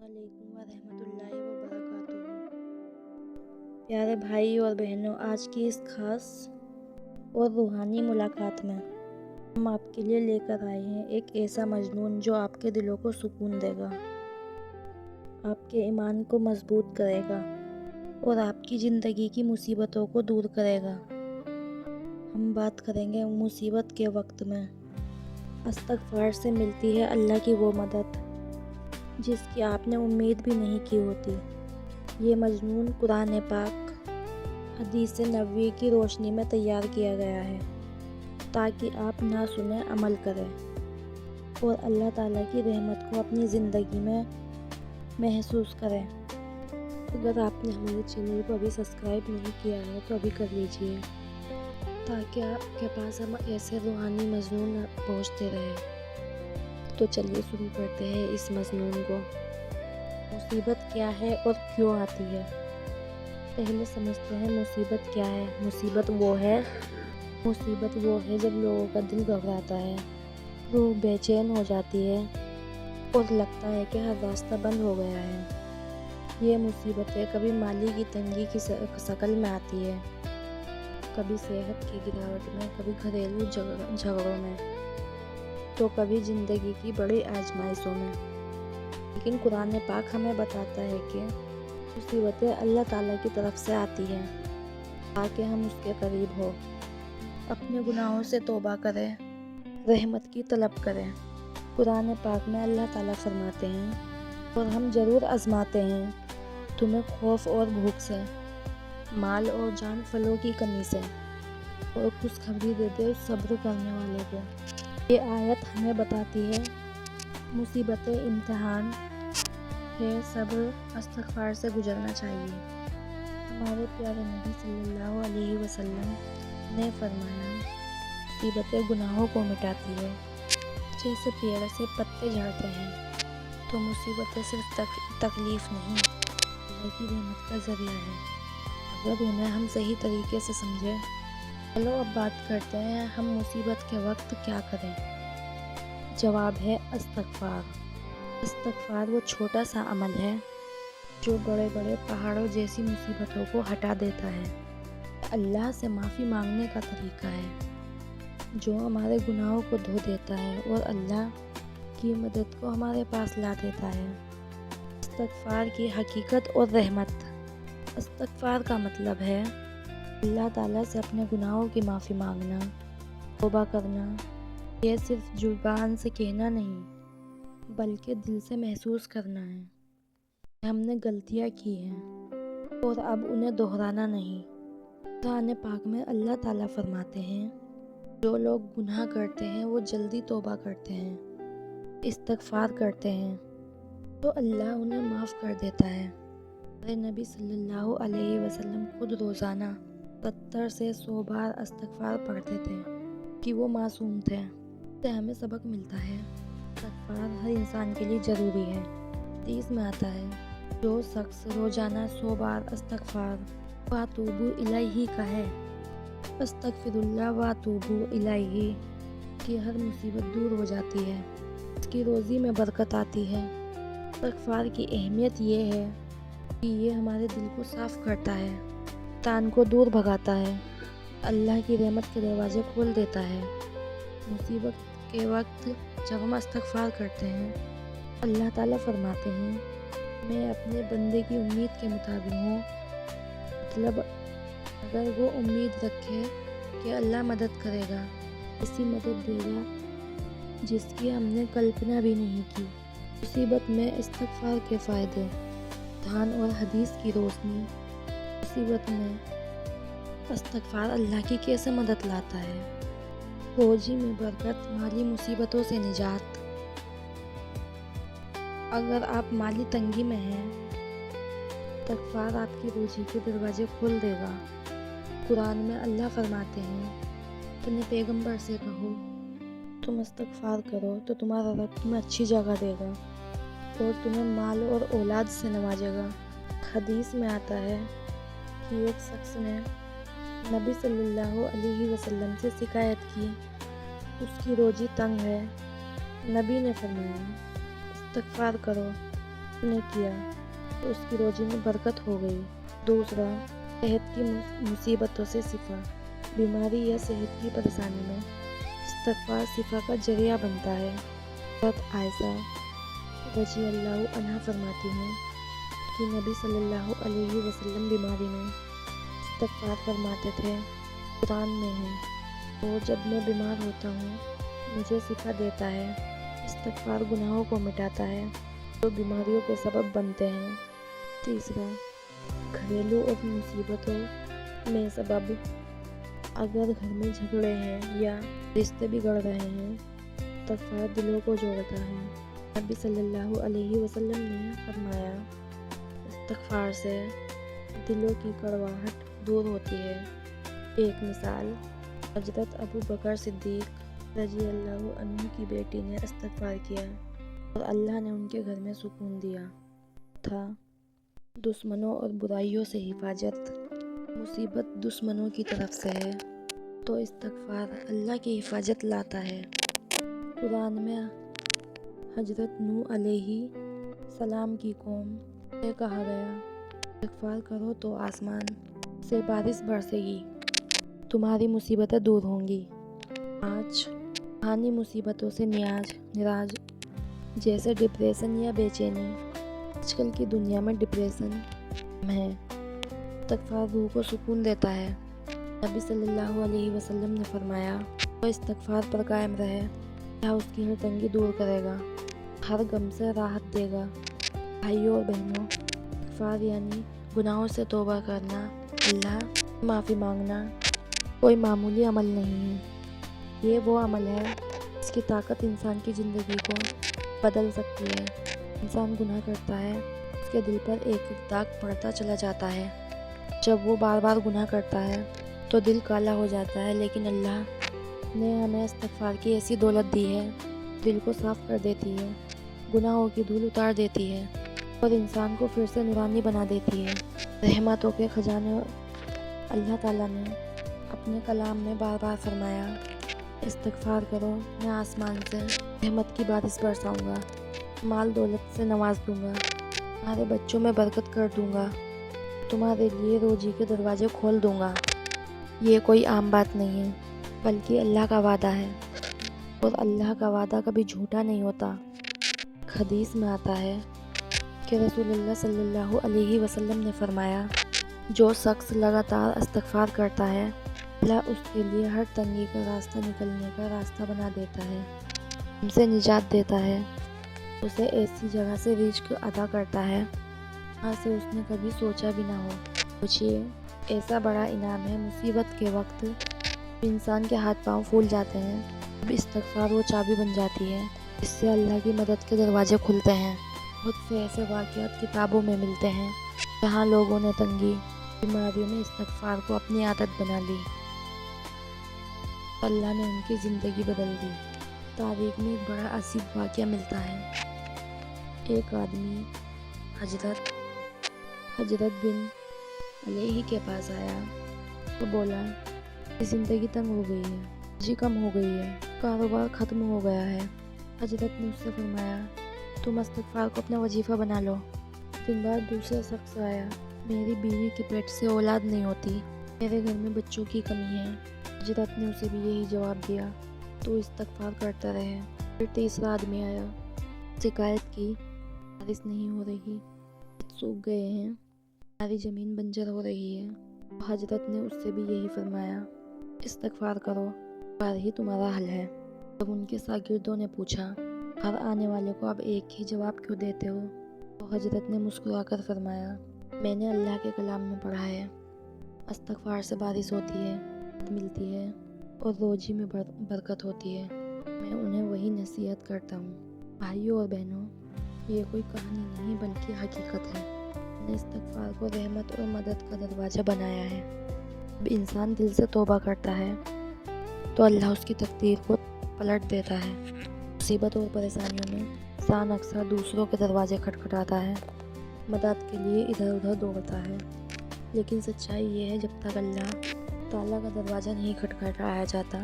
वालेकुम वरहमतुल्लाहि वबरकातुहू। प्यारे भाई और बहनों, आज की इस खास और रूहानी मुलाकात में हम आपके लिए लेकर आए हैं एक ऐसा मजनून जो आपके दिलों को सुकून देगा, आपके ईमान को मजबूत करेगा और आपकी ज़िंदगी की मुसीबतों को दूर करेगा। हम बात करेंगे मुसीबत के वक्त में इस्तग़फ़ार से मिलती है अल्लाह की वो मदद जिसकी आपने उम्मीद भी नहीं की होती। ये मजनून कुरान पाक हदीस नबवी की रोशनी में तैयार किया गया है ताकि आप ना सुने अमल करें और अल्लाह ताला की रहमत को अपनी ज़िंदगी में महसूस करें। अगर आपने हमारे चैनल को अभी सब्सक्राइब नहीं किया है तो अभी कर लीजिए ताकि आपके पास हम ऐसे रूहानी मजनून पहुँचते रहें। तो चलिए शुरू करते हैं इस मजनून को। मुसीबत क्या है और क्यों आती है? पहले समझते हैं मुसीबत क्या है। मुसीबत वो है जब लोगों का दिल घबराता है, रूह बेचैन हो जाती है और लगता है कि हर रास्ता बंद हो गया है। ये मुसीबतें कभी माली की तंगी की शक्ल में आती है, कभी सेहत की गिरावट में, कभी घरेलू झगड़ों में, तो कभी ज़िंदगी की बड़ी आजमाइशों में। लेकिन कुरान पाक हमें बताता है कि मुसीबतें अल्लाह ताला की तरफ से आती हैं ताकि हम उसके करीब हो, अपने गुनाहों से तौबा करें, रहमत की तलब करें। कुरान पाक में अल्लाह ताला फरमाते हैं, और हम ज़रूर आजमाते हैं तुम्हें खौफ और भूख से, माल और जान फलों की कमी से, और खुशखबरी देते उस सब्र करने वाले को। ये आयत हमें बताती है मुसीबतें इम्तिहान है, सब्र इस्तग़फ़ार से गुजरना चाहिए। हमारे प्यारे नबी सल्लल्लाहु अलैहि वसल्लम ने फरमाया, मुसीबतें गुनाहों को मिटाती है। जैसे पेड़ से पत्ते झड़ते हैं तो मुसीबतें सिर्फ तकलीफ़ नहीं, अल्लाह की रहमत का ज़रिया है अगर उन्हें हम सही तरीके से समझें। चलो अब बात करते हैं हम मुसीबत के वक्त क्या करें। जवाब है इस्तग़फ़ार। इस्तग़फ़ार वो छोटा सा अमल है जो बड़े बड़े पहाड़ों जैसी मुसीबतों को हटा देता है। अल्लाह से माफ़ी मांगने का तरीका है जो हमारे गुनाहों को धो देता है और अल्लाह की मदद को हमारे पास ला देता है। इस्तग़फ़ार की हकीकत और रहमत। इस्तग़फ़ार का मतलब है अल्लाह ताला से अपने गुनाहों की माफ़ी मांगना, तौबा करना। यह सिर्फ जुबान से कहना नहीं बल्कि दिल से महसूस करना है कि हमने गलतियाँ की हैं और अब उन्हें दोहराना नहीं। कुरान पाक में अल्लाह ताला फरमाते हैं, जो लोग गुनाह करते हैं वो जल्दी तौबा करते हैं, इस्तग़फ़ार करते हैं तो अल्लाह उन्हें माफ़ कर देता है। हमारे नबी सल्लल्लाहु अलैहि वसल्लम खुद रोज़ाना 70 से 100 बार इस्तग़फ़ार पढ़ते थे कि वो मासूम थे। इससे हमें सबक मिलता है इस्तग़फ़ार हर इंसान के लिए ज़रूरी है। हदीस में आता है, जो शख्स रोज़ाना 100 बार इस्तग़फ़ार व तूबू इलैही कहे, अस्तग़फ़िरुल्लाह व तूबू इलैही, की हर मुसीबत दूर हो जाती है, उसकी रोज़ी में बरकत आती है। इस्तग़फ़ार की अहमियत ये है कि ये हमारे दिल को साफ़ करता है, शैतान को दूर भगाता है, अल्लाह की रहमत के दरवाजे खोल देता है। मुसीबत के वक्त जब हम इस्तग़फ़ार करते हैं, अल्लाह ताला फरमाते हैं, मैं अपने बंदे की उम्मीद के मुताबिक हूँ। मतलब अगर वो उम्मीद रखे कि अल्लाह मदद करेगा, ऐसी मदद देगा जिसकी हमने कल्पना भी नहीं की। मुसीबत में इस्तग़फ़ार के फ़ायदे। कुरान और हदीस की रोशनी। मुसीबत में इस्तग़फ़ार अल्लाह की कैसे मदद लाता है। रोज़ी में बरकत, माली मुसीबतों से निजात। अगर आप माली तंगी में हैं, इस्तग़फ़ार आपकी रोज़ी के दरवाजे खोल देगा। कुरान में अल्लाह फरमाते हैं, अपने पैगंबर से कहो तुम इस्तग़फ़ार करो तो तुम्हारा रब तुम्हें अच्छी जगह देगा और तुम्हें माल और औलाद से नवाजेगा। हदीस में आता है कि एक शख्स ने नबी सल्लल्लाहु अलैहि वसल्लम से शिकायत की, उसकी रोज़ी तंग है। नबी ने फरमाया, इस्तग़फ़ार करो نے کیا تو اس کی روزی میں برکت ہو گئی۔ دوسرا، صحت کی مصیبتوں سے شفا۔ بیماری یا صحت کی پریشانی میں استغفار شفا کا ذریعہ بنتا ہے۔ حضرت عائشہ رضی اللہ عنہا فرماتی ہیں کہ نبی صلی اللہ علیہ وسلم بیماری میں استغفار فرماتے تھے۔ قرآن میں ہے، اور جب میں بیمار ہوتا ہوں مجھے شفا دیتا ہے۔ استغفار گناہوں کو مٹاتا ہے جو بیماریوں کے سبب بنتے ہیں۔ تیسرا، گھریلو اور مصیبتوں میں سبب۔ اگر گھر میں جھگڑے ہیں یا رشتے بگڑ رہے ہیں، استغفار دلوں کو جوڑتا ہے۔ نبی صلی اللہ علیہ وسلم نے فرمایا، استغفار سے دلوں کی کڑواہٹ دور ہوتی ہے۔ ایک مثال، حضرت ابو بکر صدیق رضی اللہ عنہ کی بیٹی نے استغفار کیا اور اللہ نے ان کے گھر میں سکون دیا تھا۔ دشمنوں اور برائیوں سے حفاظت۔ مصیبت دشمنوں کی طرف سے ہے تو استغفار اللہ کی حفاظت لاتا ہے۔ قرآن میں حضرت نوح علیہ السلام کی قوم سے کہا گیا، استغفار کرو تو آسمان سے بارش برسے گی، تمہاری مصیبتیں دور ہوں گی۔ آج روحانی مصیبتوں سے نراج جیسے ڈپریشن یا بے چینی۔ آج کل کی دنیا میں ڈپریشن ہے۔ استغفار روح کو سکون دیتا ہے۔ نبی صلی اللہ علیہ وسلم نے فرمایا، وہ استغفار پر قائم رہے، اللہ اس کی ہر تنگی دور کرے گا، ہر غم سے راحت دے گا۔ بھائیوں اور بہنوں، استغفار یعنی گناہوں سے توبہ کرنا، اللہ سے معافی مانگنا کوئی معمولی عمل نہیں ہے۔ یہ وہ عمل ہے جس کی طاقت انسان کی زندگی کو بدل سکتی ہے۔ انسان گناہ کرتا ہے، اس کے دل پر ایک ایک داغ پڑتا چلا جاتا ہے۔ جب وہ بار بار گناہ کرتا ہے تو دل کالا ہو جاتا ہے، لیکن اللہ نے ہمیں استغفار کی ایسی دولت دی ہے، دل کو صاف کر دیتی ہے، گناہوں کی دھول اتار دیتی ہے اور انسان کو پھر سے نورانی بنا دیتی ہے۔ رحمتوں کے خزانے اللہ تعالیٰ نے اپنے کلام میں بار بار فرمایا، استغفار کرو، میں آسمان سے رحمت کی بارش برساؤں گا، مال دولت سے نواز دوں گا، تمہارے بچوں میں برکت کر دوں گا، تمہارے لیے روزی کے دروازے کھول دوں گا۔ یہ کوئی عام بات نہیں ہے، بلکہ اللہ کا وعدہ ہے، اور اللہ کا وعدہ کبھی جھوٹا نہیں ہوتا۔ حدیث میں آتا ہے کہ رسول اللہ صلی اللہ علیہ وسلم نے فرمایا، جو شخص لگاتار استغفار کرتا ہے، اللہ اس کے لیے ہر تنگی کا راستہ نکلنے کا راستہ بنا دیتا ہے، ہم سے نجات دیتا ہے، اسے ایسی جگہ سے رزق عطا کرتا ہے جہاں سے اس نے کبھی سوچا بھی نہ ہو۔ سوچئے، ایسا بڑا انعام ہے۔ مصیبت کے وقت انسان کے ہاتھ پاؤں پھول جاتے ہیں، اب استغفار وہ چابی بن جاتی ہے جس سے اللہ کی مدد کے دروازے کھلتے ہیں۔ بہت سے ایسے واقعات کتابوں میں ملتے ہیں جہاں لوگوں نے تنگی، بیماریوں میں استغفار کو اپنی عادت بنا لی، اللہ نے ان کی زندگی بدل دی۔ تاریخ میں ایک بڑا عجیب واقعہ ملتا ہے۔ ایک آدمی حضرت بن علیہ کے پاس آیا تو بولا کہ زندگی تنگ ہو گئی ہے، روزی کم ہو گئی ہے، کاروبار ختم ہو گیا ہے۔ حضرت نے اس سے فرمایا، تم استغفار کو اپنا وظیفہ بنا لو۔ دن بعد دوسرا شخص آیا، میری بیوی کے پیٹ سے اولاد نہیں ہوتی، میرے گھر میں بچوں کی کمی ہے۔ حضرت نے اسے بھی یہی جواب دیا، تو استغفار کرتا رہے۔ پھر تیسرا آدمی آیا، شکایت کی، بارش نہیں ہو رہی، سوکھ گئے ہیں، ہماری زمین بنجر ہو رہی ہے۔ حضرت نے اس سے بھی یہی فرمایا، استغفار کرو، استغفار ہی تمہارا حل ہے۔ جب ان کے شاگردوں نے پوچھا، ہر آنے والے کو اب ایک ہی جواب کیوں دیتے ہو؟ تو حضرت نے مسکرا کر فرمایا، میں نے اللہ کے کلام میں پڑھا ہے، استغفار سے بارش ہوتی ہے، ملتی ہے اور روزی میں برکت ہوتی ہے۔ میں انہیں وہی نصیحت کرتا ہوں۔ بھائیوں اور بہنوں، یہ کوئی کہانی نہیں بلکہ حقیقت ہے۔ میں نے استغفار کو رحمت اور مدد کا دروازہ بنایا ہے۔ جب انسان دل سے توبہ کرتا ہے تو اللہ اس کی تقدیر کو پلٹ دیتا ہے۔ مصیبت اور پریشانیوں میں انسان اکثر دوسروں کے دروازے کھٹکھٹاتا ہے، مدد کے لیے ادھر ادھر دوڑتا ہے، لیکن سچائی یہ ہے، جب تک اللہ تعالیٰ کا دروازہ نہیں کھٹکھٹایا جاتا،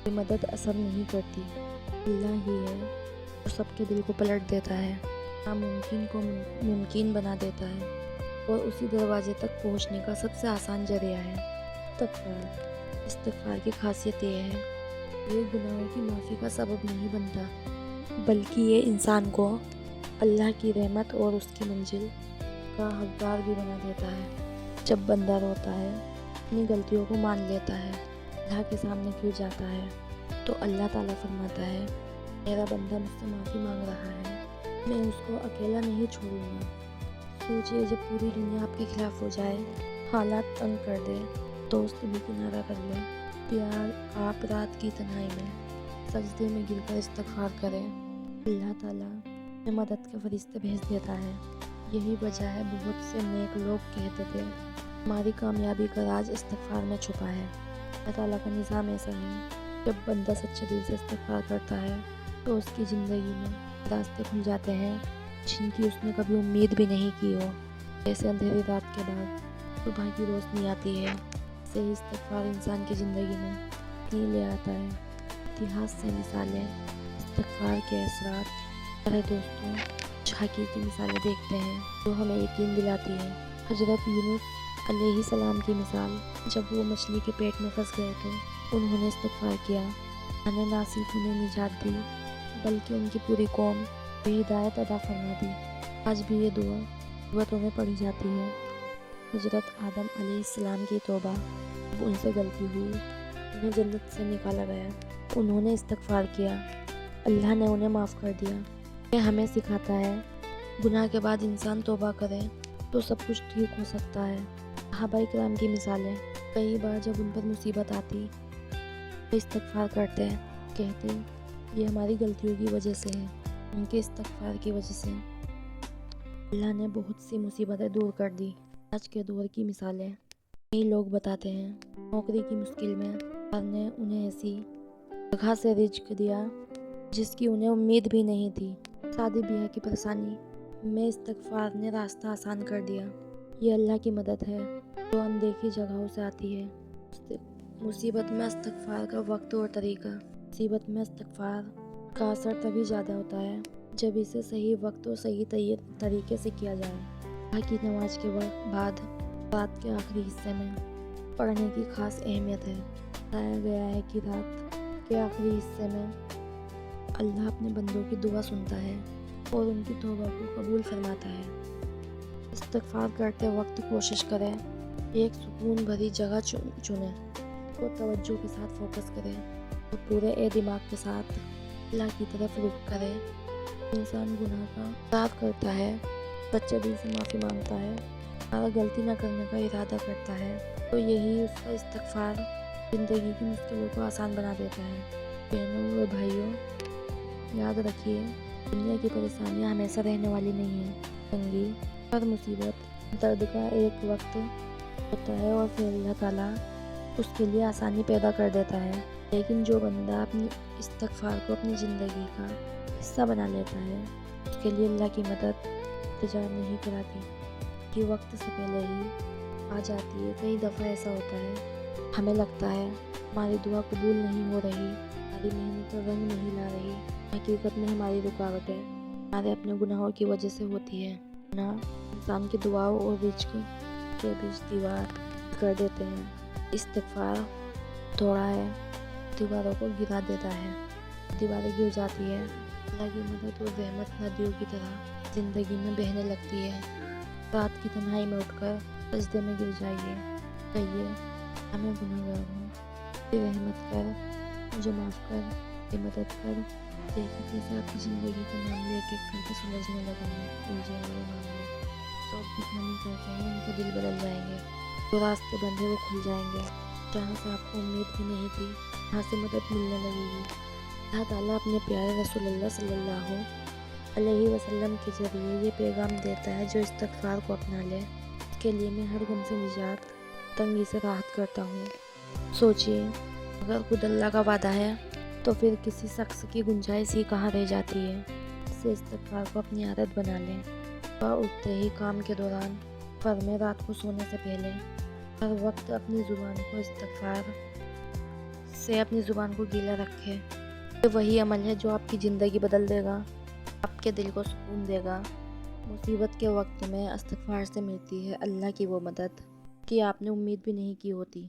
کوئی مدد اثر نہیں کرتی۔ اللہ ہی ہے جو سب کے دل کو پلٹ دیتا ہے۔ नामुमकिन को मुमकिन बना देता है और उसी दरवाजे तक पहुंचने का सबसे आसान जरिया है। इस्तग़फ़ार। इस्तग़फ़ार की खासियत ये है, ये गुनाहों की माफ़ी का सबब नहीं बनता, बल्कि ये इंसान को अल्लाह की रहमत और उसकी मंजिल का हकदार भी बना देता है। जब बंदा रोता है, अपनी गलतियों को मान लेता है, अल्लाह के सामने गिर जाता है, तो अल्लाह ताला फरमाता है, मेरा बंदा मुझसे माफ़ी मांग रहा है, मैं उसको अकेला नहीं छोड़ूंगा। सोचिए, जब पूरी दुनिया आपके खिलाफ हो जाए, हालात तंग कर दे, दोस्त भी किनारा कर ले, प्यार आप रात की तन्हाई में सजदे में गिरकर इस्तग़फ़ार करें, अल्लाह ताला में मदद के फरिश्ते भेज देता है। यही वजह है बहुत से नेक लोग कहते थे, हमारी कामयाबी का राज इस्तग़फ़ार में छुपा है। अल्लाह ताला का निज़ाम ऐसा है, जब बंदा सच्चे दिल से इस्तग़फ़ार करता है तो उसकी ज़िंदगी में रास्ते खुल जाते हैं जिनकी उसने कभी उम्मीद भी नहीं की हो। जैसे अंधेरी रात के बाद सुबह की रोशनी आती है, से ही इस्तग़फ़ार इंसान की ज़िंदगी में रोशनी ले आता है। इतिहास से मिसालें इस्तग़फ़ार के असरात। अरे दोस्तों, कुछ हकीकी मिसालें देखते हैं जो हमें यकीन दिलाती है। हज़रत यूनुस अलैहिस्सलाम की मिसाल, जब वो मछली के पेट में फंस गए तो उन्होंने इस्तग़फ़ार किया। मैंने ना सिर्फ उन्हें निजात दी, बल्कि उनकी पूरी कौम को हिदायत अता फरमा दी। आज भी ये दुआ सूरतों में पढ़ी जाती है। हज़रत आदम अलैहिस्सलाम की तौबा, जब उनसे गलती हुई, उन्हें जन्नत से निकाला गया, उन्होंने इस्तग़फ़ार किया, अल्लाह ने उन्हें माफ़ कर दिया। यह हमें सिखाता है, गुनाह के बाद इंसान तौबा करे तो सब कुछ ठीक हो सकता है। सहाबाए किराम की मिसालें, कई बार जब उन पर मुसीबत आती तो इस्तग़फ़ार करते, कहते ये हमारी गलतियों की वजह से है, उनके इस्तग़फ़ार की वजह से अल्लाह ने बहुत सी मुसीबतें दूर कर दी। आज के दौर की मिसालें, कई लोग बताते हैं, नौकरी की मुश्किल में अल्लाह ने उन्हें ऐसी जगह से रिज़्क़ दिया जिसकी उन्हें उम्मीद भी नहीं थी। शादी ब्याह की परेशानी में इस्तग़फ़ार ने रास्ता आसान कर दिया। ये अल्लाह की मदद है जो अनदेखी जगहों से आती है। मुसीबत में इस्तग़फ़ार का वक्त और तरीका। मुसीबत में इस्तग़फ़ार का असर तभी ज़्यादा होता है जब इसे सही वक्त और सही तरीके से किया जाए। अल्लाह की नमाज के बाद रात के आखिरी हिस्से में पढ़ने की खास अहमियत है। बताया गया है कि रात के आखिरी हिस्से में अल्लाह अपने बंदों की दुआ सुनता है और उनकी तौबा को कबूल फरमाता है। इस्तग़फ़ार करते वक्त कोशिश करें एक सुकून भरी जगह चुनें और तवज्जो के साथ फोकस करें और पूरे दिमाग के साथ अल्लाह की तरफ रुख करें। इंसान गुनाह का इक़रार करता है, सच्चे दिल से माफ़ी मांगता है, और गलती न करने का इरादा करता है, तो यही उसका इस्तग़फ़ार ज़िंदगी की मुश्किलों को आसान बना देता है। बहनों और भाइयों, याद रखिए, दुनिया की परेशानियाँ हमेशा रहने वाली नहीं हैं। तंगी, हर मुसीबत दर्द का एक वक्त होता है और फिर अल्लाह ताला उसके लिए आसानी पैदा कर देता है। लेकिन जो बंदा अपनी इस्तग़फ़ार को अपनी ज़िंदगी का हिस्सा बना लेता है, उसके लिए अल्लाह की मदद इंतज़ार नहीं कराती, कि वक्त से पहले ही आ जाती है। कई दफ़ा ऐसा होता है, हमें लगता है हमारी दुआ कबूल नहीं हो रही, हमारी मेहनत रंग नहीं ला रही। हकीकत में हमारी रुकावटें हमारे अपने गुनाहों की वजह से होती है। ना इंसान की दुआओं और रिज़्क़ के बीच दीवार कर देते हैं। इस्तग़फ़ार थोड़ा है, दीवारों को गिरा देता है, दीवारें गिर जाती है। अल्लाह की मदद और रहमत नदियों की तरह ज़िंदगी में बहने लगती है। रात की तन्हाई में उठकर सजदे में गिर जाइए, कहिए, हमें गुनहगार हूँ, मेरी रहमत कर, मुझे माफ़ कर, मेरी मदद कर। देखो कैसे आपकी ज़िंदगी का मामले एक एक करके सुलझने लगेंगे, उलझेंगे मामले। तो दुश्मनी करते हैं, उनके दिल बदल जाएंगे, जो रास्ते बंद है वो खुल जाएंगे, जहाँ से आपको उम्मीद भी नहीं थी वहाँ से मदद मिलने लगेगी। अल्लाह ताला अपने प्यारे रसूलुल्लाह सल्लल्लाहु अलैहि वसल्लम के ज़रिए ये पैगाम देता है, जो इस्तग़फ़ार को अपना ले, उसके लिए मैं हर गम से निजात, तंगी से राहत करता हूँ। सोचिए, अगर खुद अल्लाह का वादा है तो फिर किसी शख्स की गुंजाइश ही कहाँ रह जाती है। इससे इस्तग़फ़ार को अपनी आदत बना लें। सुबह उठते ही, काम के दौरान, सफ़र में, रात को सोने से पहले, हर वक्त अपनी ज़ुबान को इस्तग़फ़ार से अपनी ज़ुबान को गीला रखें। ये वही अमल है जो आपकी ज़िंदगी बदल देगा। آپ کے دل کو سکون دے گا۔ مصیبت کے وقت میں استغفار سے ملتی ہے اللہ کی وہ مدد کہ آپ نے امید بھی نہیں کی ہوتی۔